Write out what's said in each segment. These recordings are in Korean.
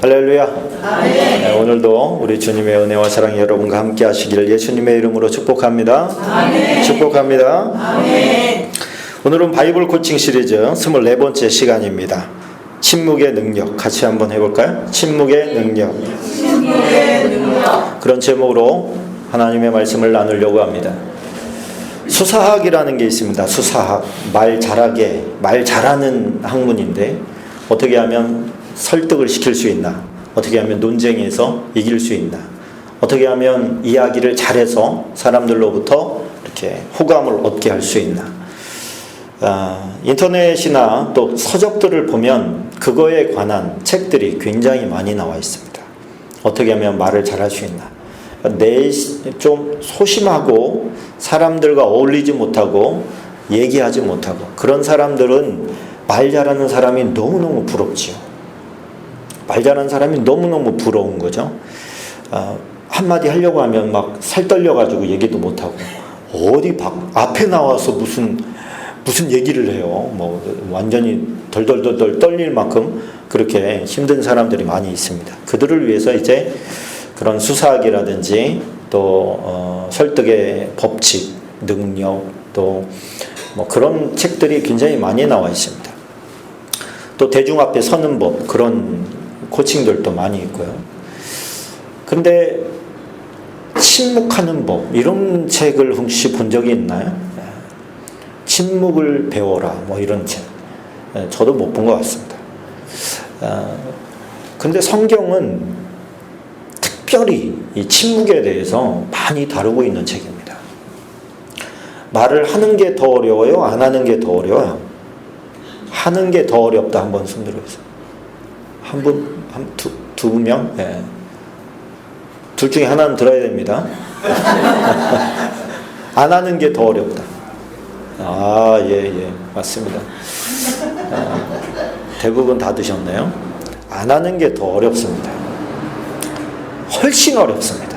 할렐루야. 네, 오늘도 우리 주님의 은혜와 사랑이 여러분과 함께 하시기를 예수님의 이름으로 축복합니다. 아멘. 축복합니다. 아멘. 오늘은 바이블 코칭 시리즈 24번째 시간입니다. 침묵의 능력 같이 한번 해볼까요? 침묵의 능력. 침묵의 능력. 그런 제목으로 하나님의 말씀을 나누려고 합니다. 수사학이라는 게 있습니다. 수사학. 말 잘하는 학문인데 어떻게 하면 설득을 시킬 수 있나? 어떻게 하면 논쟁에서 이길 수 있나? 어떻게 하면 이야기를 잘해서 사람들로부터 이렇게 호감을 얻게 할 수 있나? 인터넷이나 또 서적들을 보면 그거에 관한 책들이 굉장히 많이 나와 있습니다. 어떻게 하면 말을 잘할 수 있나? 좀 소심하고 사람들과 어울리지 못하고 얘기하지 못하고 그런 사람들은 말 잘하는 사람이 너무너무 부럽지요. 말 잘하는 사람이 너무너무 부러운 거죠. 한마디 하려고 하면 막 살떨려가지고 얘기도 못하고 어디 앞에 나와서 무슨 얘기를 해요. 뭐 완전히 덜덜덜 떨릴 만큼 그렇게 힘든 사람들이 많이 있습니다. 그들을 위해서 이제 그런 수사학이라든지 또 설득의 법칙, 능력 또 뭐 그런 책들이 굉장히 많이 나와 있습니다. 또 대중 앞에 서는 법 그런 코칭들도 많이 있고요. 근데 침묵하는 법 이런 책을 혹시 본 적이 있나요? 침묵을 배워라 뭐 이런 책 저도 못 본 것 같습니다. 근데 성경은 특별히 이 침묵에 대해서 많이 다루고 있는 책입니다. 말을 하는 게 더 어려워요? 안 하는 게 더 어려워요? 하는 게 더 어렵다. 한번 손 들어보세요. 두 명? 네. 둘 중에 하나는 들어야 됩니다. 안 하는 게 더 어렵다. 예, 맞습니다. 대부분 다 드셨네요. 안 하는 게 더 어렵습니다. 훨씬 어렵습니다.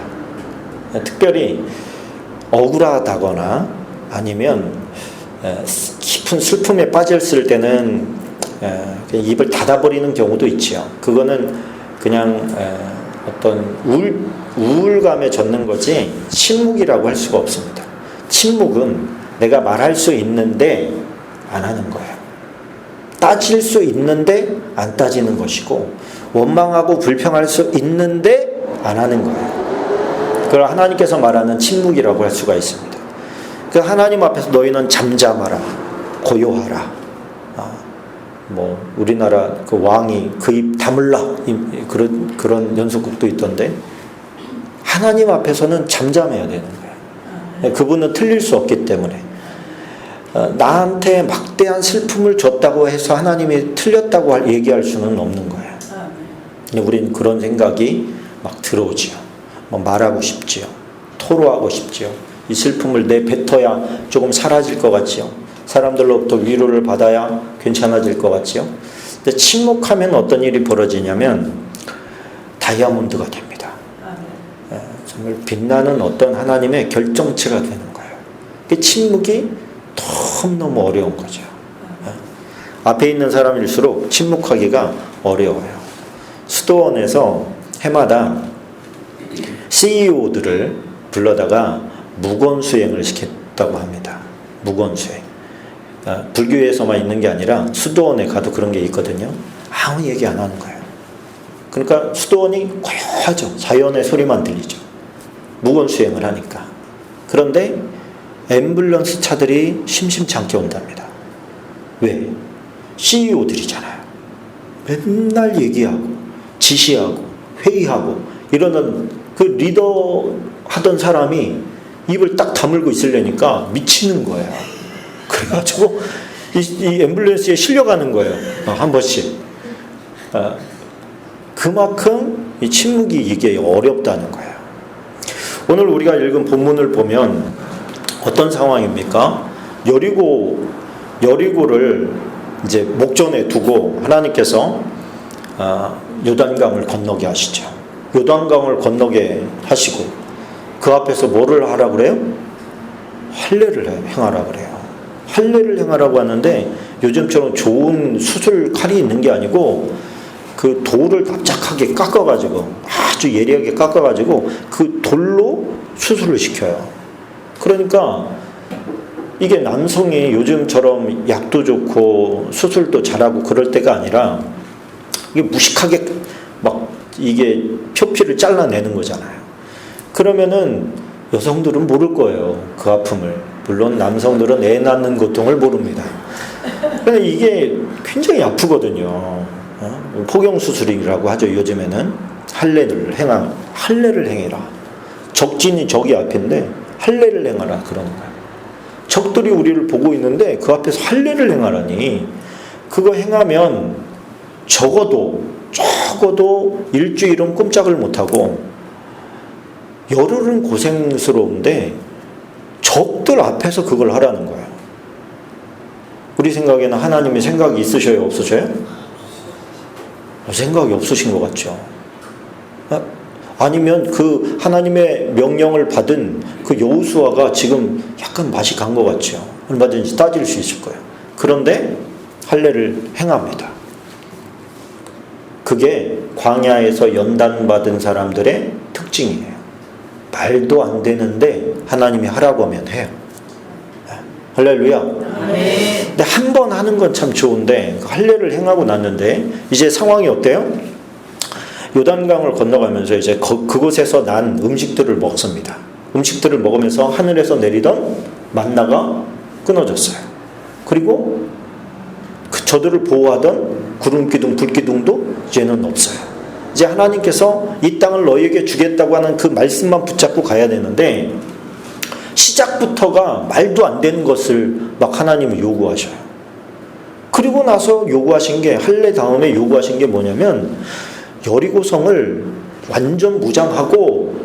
특별히 억울하다거나 아니면 깊은 슬픔에 빠졌을 때는 입을 닫아버리는 경우도 있죠. 그거는 그냥 어떤 우울감에 젖는 거지 침묵이라고 할 수가 없습니다. 침묵은 내가 말할 수 있는데 안 하는 거예요. 따질 수 있는데 안 따지는 것이고 원망하고 불평할 수 있는데 안 하는 거예요. 그걸 하나님께서 말하는 침묵이라고 할 수가 있습니다. 그 하나님 앞에서 너희는 잠잠하라, 고요하라. 뭐 우리나라 그 왕이 그 입 다물라 그런 연속극도 있던데 하나님 앞에서는 잠잠해야 되는 거예요. 그분은 틀릴 수 없기 때문에 나한테 막대한 슬픔을 줬다고 해서 하나님이 틀렸다고 얘기할 수는 없는 거예요. 우리는 그런 생각이 막 들어오지요. 뭐 말하고 싶지요. 토로하고 싶지요. 이 슬픔을 내뱉어야 조금 사라질 것 같지요. 사람들로부터 위로를 받아야 괜찮아질 것 같지요. 근데 침묵하면 어떤 일이 벌어지냐면 다이아몬드가 됩니다. 정말 빛나는 어떤 하나님의 결정체가 되는 거예요. 그 침묵이 너무너무 어려운 거죠. 앞에 있는 사람일수록 침묵하기가 어려워요. 수도원에서 해마다 CEO들을 불러다가 무건수행을 시켰다고 합니다. 무건수행. 불교에서만 있는 게 아니라 수도원에 가도 그런 게 있거든요. 아무 얘기 안 하는 거예요. 그러니까 수도원이 고요하죠. 자연의 소리만 들리죠. 무건수행을 하니까. 그런데 앰뷸런스 차들이 심심치 않게 온답니다. 왜? CEO들이잖아요. 맨날 얘기하고 지시하고 회의하고 이러는 그 리더 하던 사람이 입을 딱 다물고 있으려니까 미치는 거예요. 그래가지고 이 앰뷸런스에 실려가는 거예요. 한 번씩. 그만큼 이 침묵이 이게 어렵다는 거예요. 오늘 우리가 읽은 본문을 보면 어떤 상황입니까? 여리고를 이제 목전에 두고 하나님께서 요단강을 건너게 하시죠. 요단강을 건너게 하시고 그 앞에서 뭐를 하라 그래요? 할례를 행하라 그래요. 할례를 행하라고 하는데 요즘처럼 좋은 수술 칼이 있는 게 아니고 그 돌을 납작하게 깎아가지고 아주 예리하게 깎아가지고 그 돌로 수술을 시켜요. 그러니까 이게 남성이 요즘처럼 약도 좋고 수술도 잘하고 그럴 때가 아니라 이게 무식하게 막 이게 표피를 잘라내는 거잖아요. 그러면은 여성들은 모를 거예요, 그 아픔을. 물론 남성들은 애 낳는 고통을 모릅니다. 근데 이게 굉장히 아프거든요. 포경 수술이라고 하죠, 요즘에는. 할례를 행해라. 적진이 저기 앞인데 할례를 행하라 그러는 거예요. 적들이 우리를 보고 있는데 그 앞에서 할례를 행하라니. 그거 행하면 적어도 일주일은 꼼짝을 못하고 열흘은 고생스러운데 적들 앞에서 그걸 하라는 거예요. 우리 생각에는 하나님의 생각이 있으셔요, 없으셔요? 생각이 없으신 것 같죠. 아니면 그 하나님의 명령을 받은 그 여호수아가 지금 약간 맛이 간 것 같죠. 얼마든지 따질 수 있을 거예요. 그런데 할례를 행합니다. 그게 광야에서 연단받은 사람들의 특징이에요. 말도 안 되는데 하나님이 하라고 하면 해요. 할렐루야. 근데 한 번 하는 건 참 좋은데 할례를 행하고 났는데 이제 상황이 어때요? 요단강을 건너가면서 이제 그곳에서 난 음식들을 먹습니다. 음식들을 먹으면서 하늘에서 내리던 만나가 끊어졌어요. 그리고 저들을 보호하던 구름기둥, 불기둥도 이제는 없어요. 이제 하나님께서 이 땅을 너희에게 주겠다고 하는 그 말씀만 붙잡고 가야 되는데 시작부터가 말도 안 되는 것을 막 하나님이 요구하셔요. 그리고 나서 요구하신 게, 할례 다음에 요구하신 게 뭐냐면 여리고성을 완전 무장하고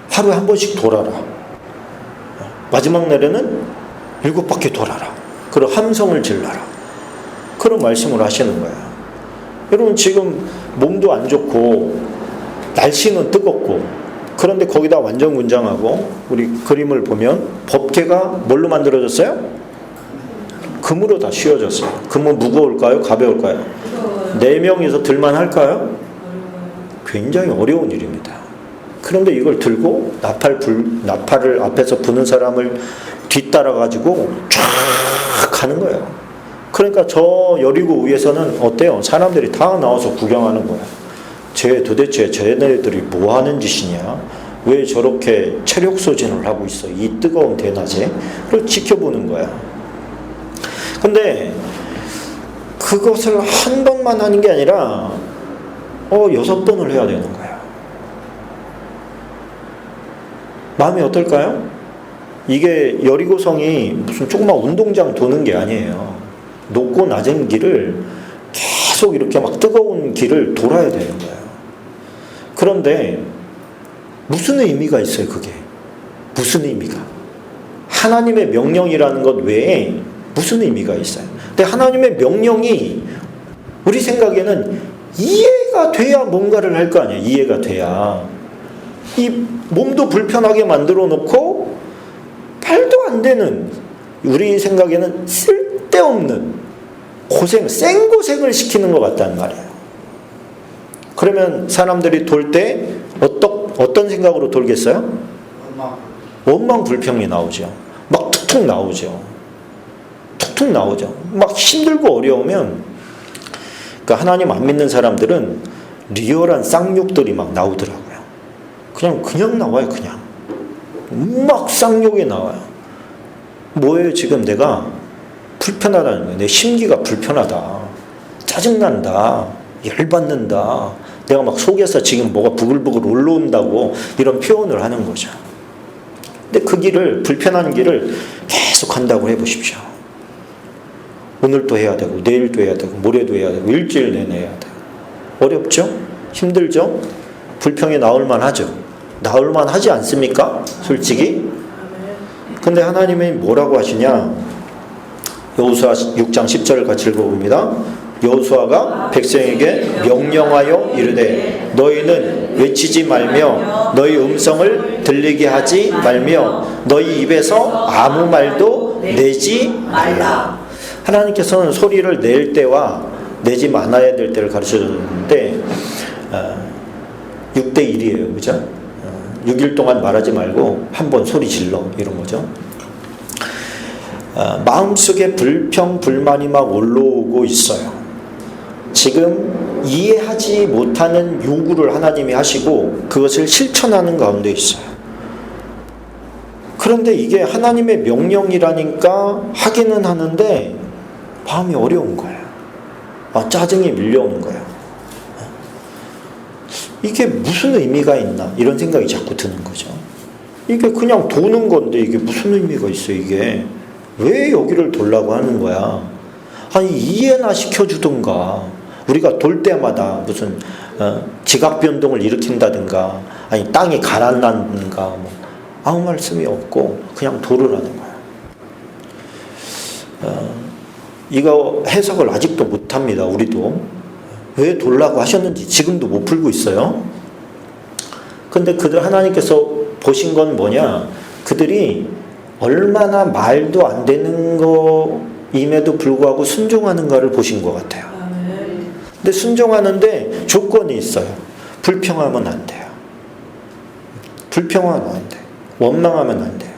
하루에 한 번씩 돌아라. 마지막 날에는 7바퀴 돌아라. 그리고 함성을 질러라. 그런 말씀을 하시는 거예요. 여러분 지금 몸도 안 좋고 날씨는 뜨겁고 그런데 거기다 완전 군장하고 우리 그림을 보면 법궤가 뭘로 만들어졌어요? 금으로 다 씌워졌어요. 금은 무거울까요? 가벼울까요? 4명이서 들만 할까요? 굉장히 어려운 일입니다. 그런데 이걸 들고 나팔을 앞에서 부는 사람을 뒤따라 가지고 쫙 가는 거예요. 그러니까 저 여리고 위에서는 어때요? 사람들이 다 나와서 구경하는 거야. 도대체 쟤네들이 뭐 하는 짓이냐? 왜 저렇게 체력 소진을 하고 있어? 이 뜨거운 대낮에? 그걸 지켜보는 거야. 근데 그것을 한 번만 하는 게 아니라 6번을 해야 되는 거야. 마음이 어떨까요? 이게 여리고성이 무슨 조그만 운동장 도는 게 아니에요. 높고 낮은 길을 계속 이렇게 막 뜨거운 길을 돌아야 되는 거예요. 그런데 무슨 의미가 있어요, 그게? 무슨 의미가? 하나님의 명령이라는 것 외에 무슨 의미가 있어요? 근데 하나님의 명령이 우리 생각에는 이해가 돼야 뭔가를 할 거 아니에요. 이해가 돼야. 이 몸도 불편하게 만들어 놓고 말도 안 되는, 우리 생각에는 쓸데없는 생고생을 시키는 것 같다는 말이에요. 그러면 사람들이 돌 때 어떤 생각으로 돌겠어요? 원망 불평이 나오죠. 막 툭툭 나오죠. 툭툭 나오죠. 막 힘들고 어려우면, 그러니까 하나님 안 믿는 사람들은 리얼한 쌍욕들이 막 나오더라고요. 그냥 나와요. 그냥 막 쌍욕이 나와요. 뭐예요? 지금 내가 불편하다는 거예요. 내 심기가 불편하다, 짜증난다, 열받는다, 내가 막 속에서 지금 뭐가 부글부글 올라온다고 이런 표현을 하는 거죠. 근데 그 길을, 불편한 길을 계속 한다고 해보십시오. 오늘도 해야 되고 내일도 해야 되고 모레도 해야 되고 일주일 내내 해야 돼요. 어렵죠? 힘들죠? 불평이 나올만 하죠. 나올만 하지 않습니까? 솔직히. 근데 하나님이 뭐라고 하시냐? 여호수아 6장 10절을 같이 읽어봅니다. 여호수아가 백성에게 명령하여 이르되 너희는 외치지 말며 너희 음성을 들리게 하지 말며 너희 입에서 아무 말도 내지 말라. 하나님께서는 소리를 낼 때와 내지 말아야 될 때를 가르쳐줬는데 6대 1이에요. 그죠? 6일 동안 말하지 말고 한 번 소리 질러 이런 거죠. 마음속에 불평, 불만이 막 올라오고 있어요. 지금 이해하지 못하는 요구를 하나님이 하시고 그것을 실천하는 가운데 있어요. 그런데 이게 하나님의 명령이라니까 하기는 하는데 마음이 어려운 거예요. 짜증이 밀려오는 거예요. 이게 무슨 의미가 있나 이런 생각이 자꾸 드는 거죠. 이게 그냥 도는 건데 이게 무슨 의미가 있어. 이게 왜 여기를 돌라고 하는 거야. 아니 이해나 시켜주든가. 우리가 돌 때마다 무슨 지각 변동을 일으킨다든가 아니 땅이 가라앉는가 뭐 아무 말씀이 없고 그냥 돌으라는 거야. 이거 해석을 아직도 못합니다. 우리도 왜 돌라고 하셨는지 지금도 못 풀고 있어요. 근데 그들 하나님께서 보신 건 뭐냐, 그들이 얼마나 말도 안 되는 거임에도 불구하고 순종하는가를 보신 것 같아요. 근데 순종하는데 조건이 있어요. 불평하면 안 돼요. 불평하면 안 돼요. 원망하면 안 돼요.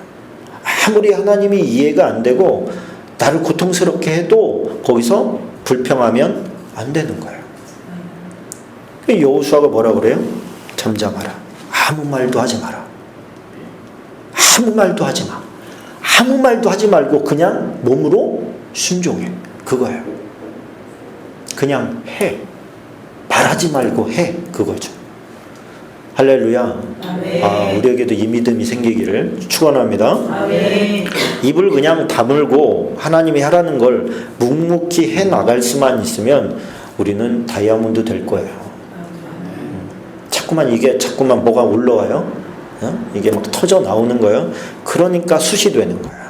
아무리 하나님이 이해가 안 되고 나를 고통스럽게 해도 거기서 불평하면 안 되는 거예요. 여호수아가 뭐라 그래요? 잠잠하라. 아무 말도 하지 마라. 아무 말도 하지 마. 아무 말도 하지 말고 그냥 몸으로 순종해. 그거예요. 그냥 해. 말하지 말고 해. 그거죠. 할렐루야. 아멘. 우리에게도 이 믿음이 생기기를 축원합니다. 아멘. 입을 그냥 다물고 하나님이 하라는 걸 묵묵히 해 나갈 수만 있으면 우리는 다이아몬드 될 거예요. 자꾸만 뭐가 올라와요. 이게 막 터져 나오는 거예요. 그러니까 숯이 되는 거예요.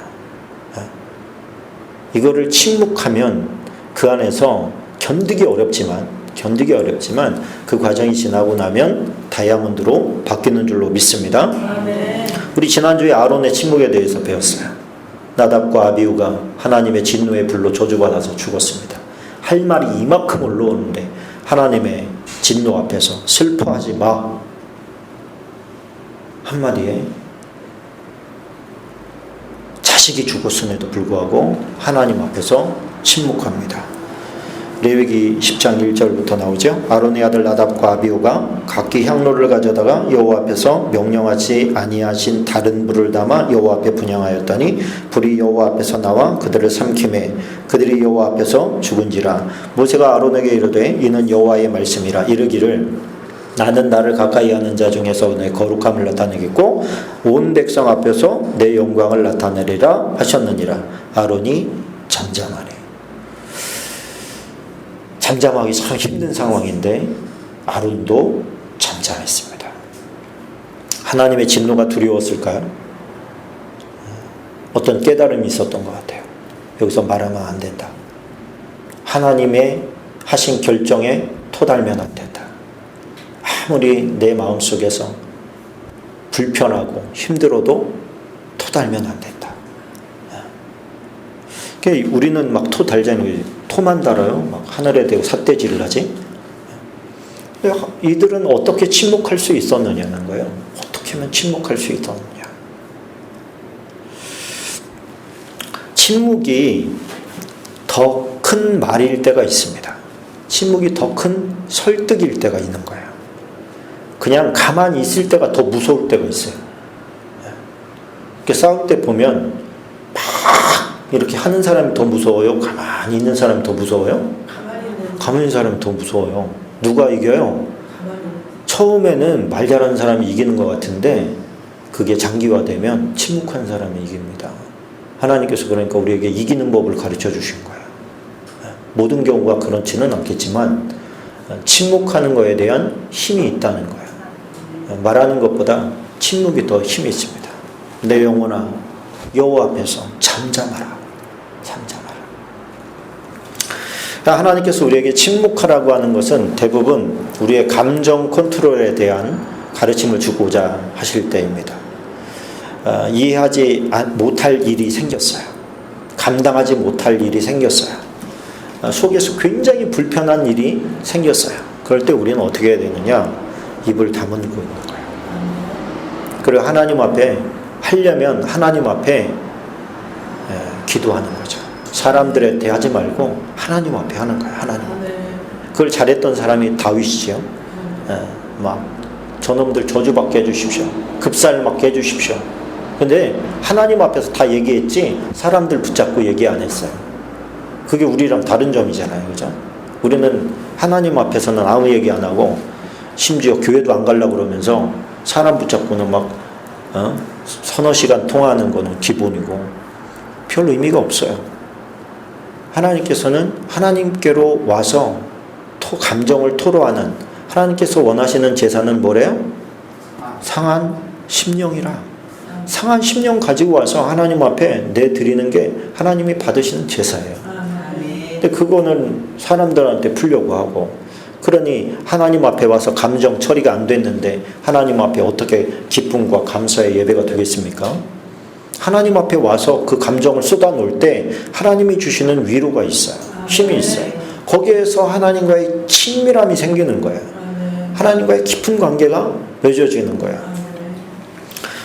이거를 침묵하면 그 안에서 견디기 어렵지만 그 과정이 지나고 나면 다이아몬드로 바뀌는 줄로 믿습니다. 아멘. 우리 지난주에 아론의 침묵에 대해서 배웠어요. 나답과 아비후가 하나님의 진노의 불로 저주받아서 죽었습니다. 할 말이 이만큼 올라오는데 하나님의 진노 앞에서 슬퍼하지 마 한마디에 자식이 죽었음에도 불구하고 하나님 앞에서 침묵합니다. 레위기 10장 1절부터 나오죠. 아론의 아들 나답과 아비후가 각기 향로를 가져다가 여호와 앞에서 명령하지 아니하신 다른 불을 담아 여호와 앞에 분향하였더니 불이 여호와 앞에서 나와 그들을 삼키매 그들이 여호와 앞에서 죽은지라. 모세가 아론에게 이르되 이는 여호와의 말씀이라. 이르기를 나는 나를 가까이 하는 자 중에서 내 거룩함을 나타내겠고 온 백성 앞에서 내 영광을 나타내리라 하셨느니라. 아론이 잠잠하네. 잠잠하기 참 힘든 상황인데 아론도 잠잠했습니다. 하나님의 진노가 두려웠을까요? 어떤 깨달음이 있었던 것 같아요. 여기서 말하면 안 된다. 하나님의 하신 결정에 토달면 안 된다. 아무리 내 마음속에서 불편하고 힘들어도 토달면 안 된다. 우리는 막 토 달자니 토만 달아요. 막 하늘에 대고 삿대질을 하지. 이들은 어떻게 침묵할 수 있었느냐는 거예요. 어떻게 하면 침묵할 수 있었느냐. 침묵이 더 큰 말일 때가 있습니다. 침묵이 더 큰 설득일 때가 있는 거예요. 그냥 가만히 있을 때가 더 무서울 때가 있어요. 이렇게 싸울 때 보면 막 이렇게 하는 사람이 더 무서워요? 가만히 있는 사람이 더 무서워요? 가만히 있는 사람이 더 무서워요. 누가 이겨요? 처음에는 말 잘하는 사람이 이기는 것 같은데 그게 장기화되면 침묵한 사람이 이깁니다. 하나님께서 그러니까 우리에게 이기는 법을 가르쳐 주신 거예요. 모든 경우가 그렇지는 않겠지만 침묵하는 것에 대한 힘이 있다는 거예요. 말하는 것보다 침묵이 더 힘이 있습니다. 내 영혼아 여호와 앞에서 잠잠하라. 잠잠하라. 하나님께서 우리에게 침묵하라고 하는 것은 대부분 우리의 감정 컨트롤에 대한 가르침을 주고자 하실 때입니다. 이해하지 못할 일이 생겼어요. 감당하지 못할 일이 생겼어요. 속에서 굉장히 불편한 일이 생겼어요. 그럴 때 우리는 어떻게 해야 되느냐? 입을 다물고 있는 거예요. 그리고 하나님 앞에 하려면 하나님 앞에 기도하는 거죠. 사람들에 대하지 말고 하나님 앞에 하는 거예요. 하나님 앞에. 그걸 잘했던 사람이 다윗이죠. 막 저놈들 저주받게 해주십시오. 급살 맞게 해주십시오. 근데 하나님 앞에서 다 얘기했지 사람들 붙잡고 얘기 안 했어요. 그게 우리랑 다른 점이잖아요. 그죠? 우리는 하나님 앞에서는 아무 얘기 안 하고 심지어 교회도 안 가려고 그러면서 사람 붙잡고는 막 서너 시간 통화하는 거는 기본이고 별 의미가 없어요. 하나님께서는 하나님께로 와서 감정을 토로하는, 하나님께서 원하시는 제사는 뭐래요? 상한 심령이라. 상한 심령 가지고 와서 하나님 앞에 내드리는 게 하나님이 받으시는 제사예요. 근데 그거는 사람들한테 풀려고 하고, 그러니 하나님 앞에 와서 감정 처리가 안 됐는데 하나님 앞에 어떻게 기쁨과 감사의 예배가 되겠습니까? 하나님 앞에 와서 그 감정을 쏟아놓을 때 하나님이 주시는 위로가 있어요. 힘이 있어요. 거기에서 하나님과의 친밀함이 생기는 거예요. 하나님과의 깊은 관계가 맺어지는 거예요.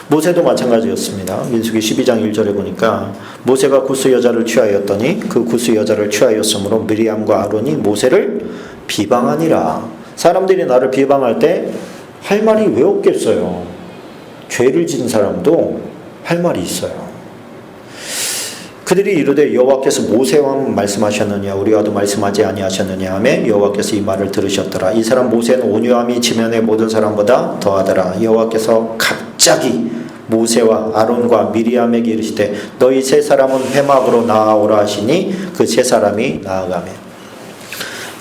모세도 마찬가지였습니다. 민수기 12장 1절에 보니까 모세가 구스 여자를 취하였더니 그 구스 여자를 취하였으므로 미리암과 아론이 모세를 비방하니라. 사람들이 나를 비방할 때 할 말이 왜 없겠어요? 죄를 지은 사람도 할 말이 있어요. 그들이 이르되 여호와께서 모세와 말씀하셨느냐 우리와도 말씀하지 아니하셨느냐 하며 여호와께서 이 말을 들으셨더라. 이 사람 모세는 온유함이 지면의 모든 사람보다 더하더라. 여호와께서 갑자기 모세와 아론과 미리암에게 이르시되 너희 세 사람은 회막으로 나아오라 하시니 그 세 사람이 나아가며.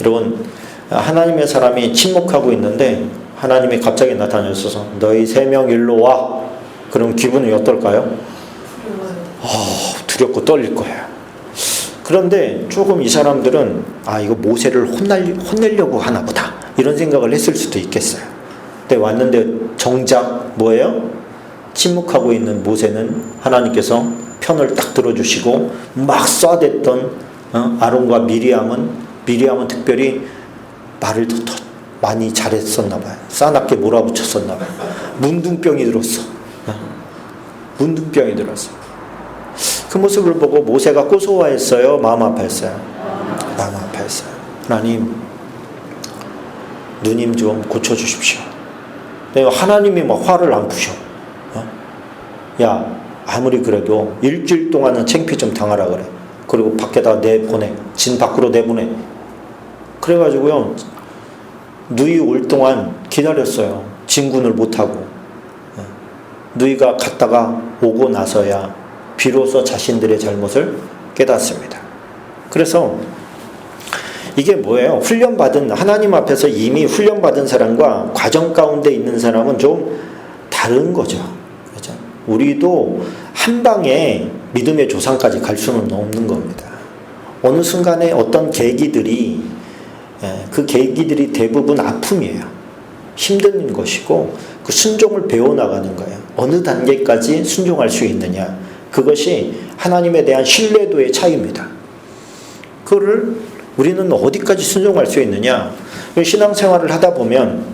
여러분, 하나님의 사람이 침묵하고 있는데 하나님이 갑자기 나타나셔서 너희 세 명 일로 와. 그럼 기분이 어떨까요? 두렵고 떨릴 거예요. 그런데 조금 이 사람들은 이거 모세를 혼내려고 하나 보다 이런 생각을 했을 수도 있겠어요. 근데 왔는데 정작 뭐예요? 침묵하고 있는 모세는 하나님께서 편을 딱 들어주시고 막 쏴댔던 아론과 미리암은 특별히 말을 더 많이 잘했었나 봐요. 싸납게 몰아붙였었나 봐요. 문둥병이 들었어. 문둥병이 들었어. 그 모습을 보고 모세가 고소했어요? 마음 아파했어요? 마음 아파했어요. 하나님, 누님 좀 고쳐주십시오. 하나님이 막 화를 안 푸셔. 야, 아무리 그래도 일주일 동안은 창피 좀 당하라 그래. 그리고 밖에다 내보내. 진 밖으로 내보내. 그래가지고요, 누이 올 동안 기다렸어요. 진군을 못하고. 누이가 갔다가 오고 나서야 비로소 자신들의 잘못을 깨닫습니다. 그래서 이게 뭐예요? 훈련받은, 하나님 앞에서 이미 훈련받은 사람과 과정 가운데 있는 사람은 좀 다른 거죠. 그렇죠? 우리도 한 방에 믿음의 조상까지 갈 수는 없는 겁니다. 어느 순간에 어떤 계기들이, 그 계기들이 대부분 아픔이에요. 힘든 것이고 그 순종을 배워나가는 거예요. 어느 단계까지 순종할 수 있느냐. 그것이 하나님에 대한 신뢰도의 차이입니다. 그거를 우리는 어디까지 순종할 수 있느냐. 신앙생활을 하다 보면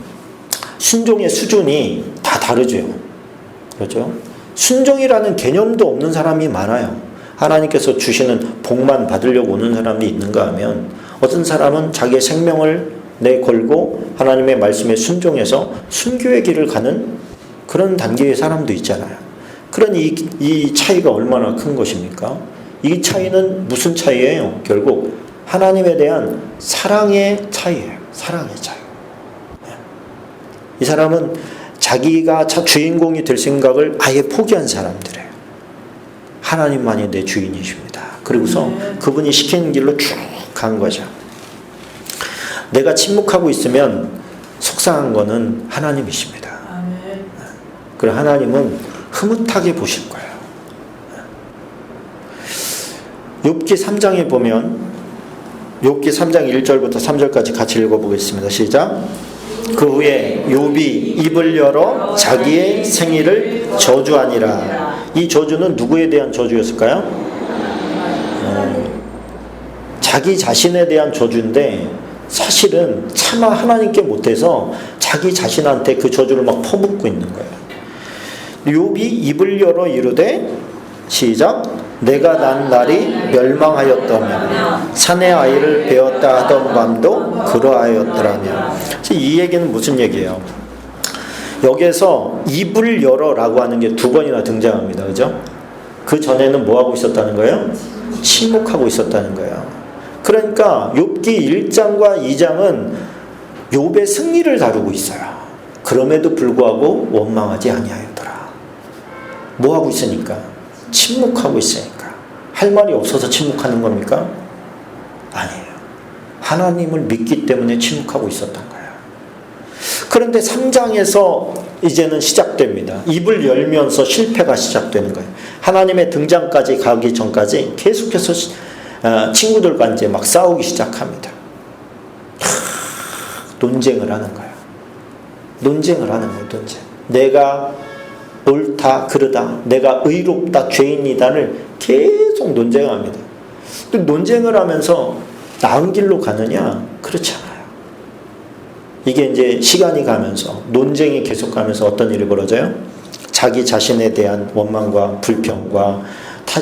순종의 수준이 다 다르죠. 그렇죠? 순종이라는 개념도 없는 사람이 많아요. 하나님께서 주시는 복만 받으려고 오는 사람이 있는가 하면 어떤 사람은 자기의 생명을 내걸고 하나님의 말씀에 순종해서 순교의 길을 가는 그런 단계의 사람도 있잖아요. 그러니 이 차이가 얼마나 큰 것입니까? 이 차이는 무슨 차이예요? 결국 하나님에 대한 사랑의 차이예요. 사랑의 차이. 이 사람은 자기가 주인공이 될 생각을 아예 포기한 사람들이에요. 하나님만이 내 주인이십니다. 그리고서 그분이 시키는 길로 쭉 간 거죠. 내가 침묵하고 있으면 속상한 거는 하나님이십니다. 그리고 하나님은 흐뭇하게 보실 거예요. 욥기 3장에 보면 욥기 3장 1절부터 3절까지 같이 읽어보겠습니다. 시작. 그 후에 욥이 입을 열어 자기의 생일을 저주하니라. 이 저주는 누구에 대한 저주였을까요? 자기 자신에 대한 저주인데 사실은 차마 하나님께 못해서 자기 자신한테 그 저주를 막 퍼붓고 있는 거예요. 욥이 입을 열어 이르되 시작 내가 난 날이 멸망하였다며 산의 아이를 베었다 하던 밤도 그러하였더라며. 이 얘기는 무슨 얘기예요? 여기에서 입을 열어라고 하는 게 두 번이나 등장합니다. 그죠? 그 전에는 뭐 하고 있었다는 거예요? 침묵하고 있었다는 거예요. 그러니까 욥기 1장과 2장은 욥의 승리를 다루고 있어요. 그럼에도 불구하고 원망하지 아니하였더라. 뭐 하고 있으니까? 침묵하고 있으니까. 할 말이 없어서 침묵하는 겁니까? 아니에요. 하나님을 믿기 때문에 침묵하고 있었던 거예요. 그런데 3장에서 이제는 시작됩니다. 입을 열면서 실패가 시작되는 거예요. 하나님의 등장까지 가기 전까지 계속해서 친구들과 이제 막 싸우기 시작합니다. 논쟁을 하는 거예요. 논쟁을 하는 거예요. 논쟁. 내가 옳다 그르다, 내가 의롭다 죄인이다를 계속 논쟁합니다. 근데 논쟁을 하면서 나은 길로 가느냐? 그렇지 않아요. 이게 이제 시간이 가면서 논쟁이 계속 가면서 어떤 일이 벌어져요? 자기 자신에 대한 원망과 불평과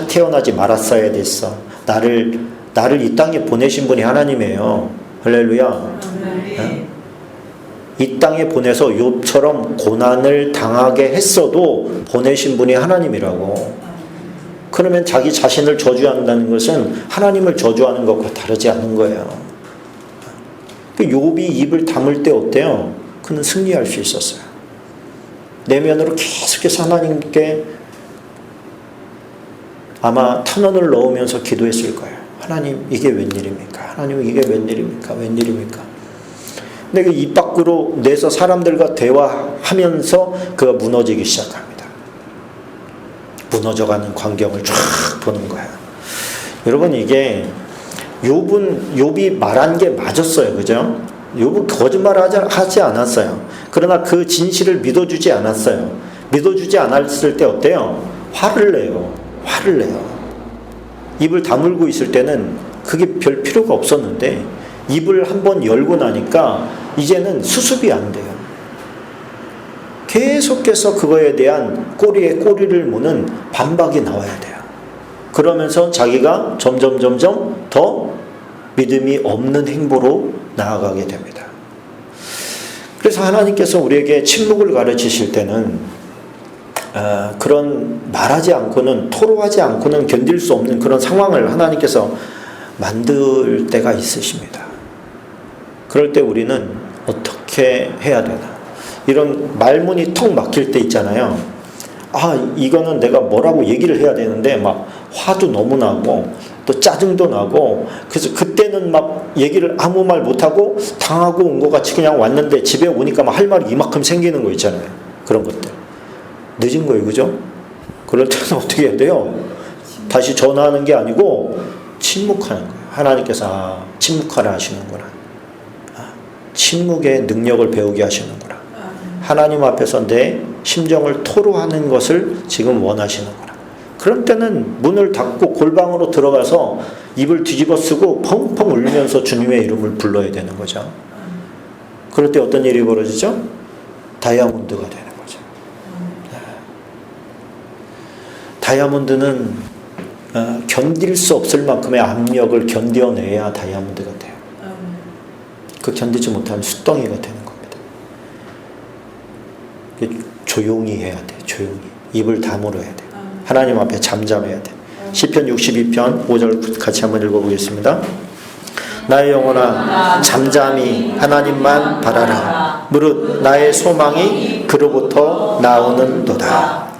태어나지 말았어야 됐어. 나를 이 땅에 보내신 분이 하나님이에요. 할렐루야. 네? 이 땅에 보내서 욥처럼 고난을 당하게 했어도 보내신 분이 하나님이라고. 그러면 자기 자신을 저주한다는 것은 하나님을 저주하는 것과 다르지 않은 거예요. 욥이 입을 다물 때 어때요? 그는 승리할 수 있었어요. 내면으로 계속해서 하나님께 아마 탄원을 넣으면서 기도했을 거예요. 하나님 이게 웬일입니까? 하나님 이게 웬일입니까? 웬일입니까? 근데 그 입 밖으로 내서 사람들과 대화하면서 그가 무너지기 시작합니다. 무너져가는 광경을 쫙 보는 거예요. 여러분 이게 욥이 말한 게 맞았어요. 그죠? 욥은 거짓말을 하지 않았어요. 그러나 그 진실을 믿어주지 않았어요. 믿어주지 않았을 때 어때요? 화를 내요. 화를 내요. 입을 다물고 있을 때는 그게 별 필요가 없었는데 입을 한번 열고 나니까 이제는 수습이 안 돼요. 계속해서 그거에 대한 꼬리에 꼬리를 무는 반박이 나와야 돼요. 그러면서 자기가 점점 더 믿음이 없는 행보로 나아가게 됩니다. 그래서 하나님께서 우리에게 침묵을 가르치실 때는 그런 말하지 않고는, 토로하지 않고는 견딜 수 없는 그런 상황을 하나님께서 만들 때가 있으십니다. 그럴 때 우리는 어떻게 해야 되나? 이런 말문이 턱 막힐 때 있잖아요. 이거는 내가 뭐라고 얘기를 해야 되는데 막 화도 너무 나고 또 짜증도 나고, 그래서 그때는 막 얘기를 아무 말 못하고 당하고 온 것 같이 그냥 왔는데 집에 오니까 막 할 말이 이만큼 생기는 거 있잖아요. 그런 것들 늦은 거예요. 그죠? 그럴 때는 어떻게 해야 돼요? 다시 전화하는 게 아니고 침묵하는 거예요. 하나님께서 침묵하라 하시는구나. 침묵의 능력을 배우게 하시는구나. 하나님 앞에서 내 심정을 토로하는 것을 지금 원하시는구나. 그럴 때는 문을 닫고 골방으로 들어가서 입을 뒤집어 쓰고 펑펑 울면서 주님의 이름을 불러야 되는 거죠. 그럴 때 어떤 일이 벌어지죠? 다이아몬드가 되는 거죠. 다이아몬드는 견딜 수 없을 만큼의 압력을 견뎌내야 다이아몬드가 돼요. 그 견디지 못하면 숫덩이가 되는 겁니다. 조용히 해야 돼. 조용히. 입을 다물어야 돼. 하나님 앞에 잠잠해야 돼. 시편 62편 5절 같이 한번 읽어보겠습니다. 나의 영혼아 잠잠히 하나님만 바라라. 무릇 나의 소망이 그로부터 나오는도다.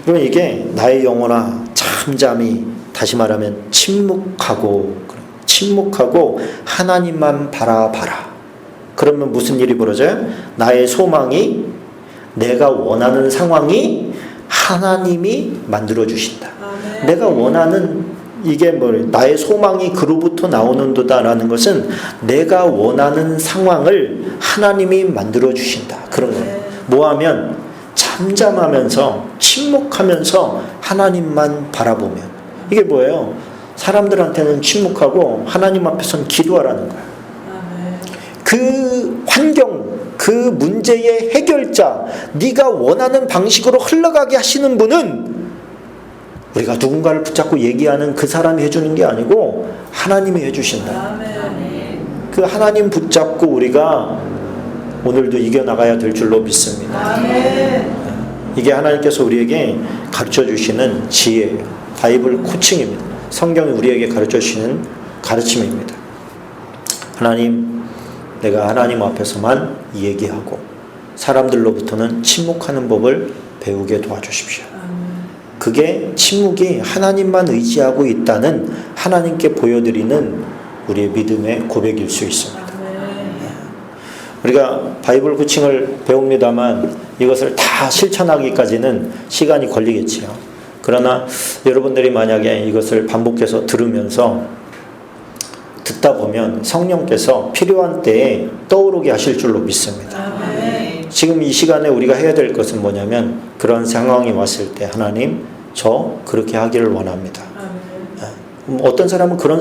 그러면 이게 나의 영혼아 잠잠히, 다시 말하면 침묵하고 하나님만 바라봐라. 그러면 무슨 일이 벌어져요? 나의 소망이, 내가 원하는 상황이 하나님이 만들어 주신다. 내가 원하는 이게 나의 소망이 그로부터 나오는도다라는 것은 내가 원하는 상황을 하나님이 만들어 주신다. 그런 거예요. 뭐하면 잠잠하면서 침묵하면서 하나님만 바라보면. 이게 뭐예요? 사람들한테는 침묵하고 하나님 앞에서는 기도하라는 거야. 그 환경, 그 문제의 해결자, 네가 원하는 방식으로 흘러가게 하시는 분은 우리가 누군가를 붙잡고 얘기하는 그 사람이 해주는 게 아니고 하나님이 해주신다. 그 하나님 붙잡고 우리가 오늘도 이겨나가야 될 줄로 믿습니다. 이게 하나님께서 우리에게 가르쳐 주시는 지혜예요. 바이블 코칭입니다. 성경이 우리에게 가르쳐 주시는 가르침입니다. 하나님, 내가 하나님 앞에서만 얘기하고 사람들로부터는 침묵하는 법을 배우게 도와주십시오. 그게 침묵이 하나님만 의지하고 있다는 하나님께 보여드리는 우리의 믿음의 고백일 수 있습니다. 우리가 바이블 코칭을 배웁니다만 이것을 다 실천하기까지는 시간이 걸리겠지요. 그러나 여러분들이 만약에 이것을 반복해서 들으면서 듣다 보면 성령께서 필요한 때에 떠오르게 하실 줄로 믿습니다. 지금 이 시간에 우리가 해야 될 것은 뭐냐면 그런 상황이 왔을 때 하나님, 저 그렇게 하기를 원합니다. 어떤 사람은 그런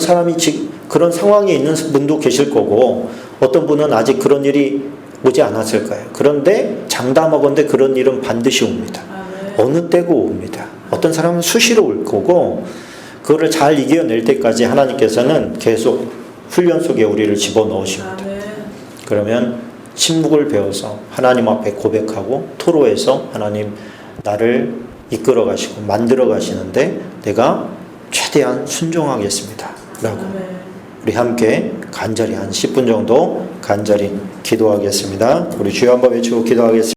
상황에 있는 분도 계실 거고 어떤 분은 아직 그런 일이 오지 않았을 거예요. 그런데 장담하건대 그런 일은 반드시 옵니다. 어느 때고 옵니다. 어떤 사람은 수시로 올 거고 그거를 잘 이겨낼 때까지 하나님께서는 계속 훈련 속에 우리를 집어넣으십니다. 그러면 침묵을 배워서 하나님 앞에 고백하고 토로해서 하나님 나를 이끌어 가시고 만들어 가시는데 내가 최대한 순종하겠습니다. 라고 우리 함께 간절히 한 10분 정도 간절히 기도하겠습니다. 우리 주여 한번 외치고 기도하겠습니다.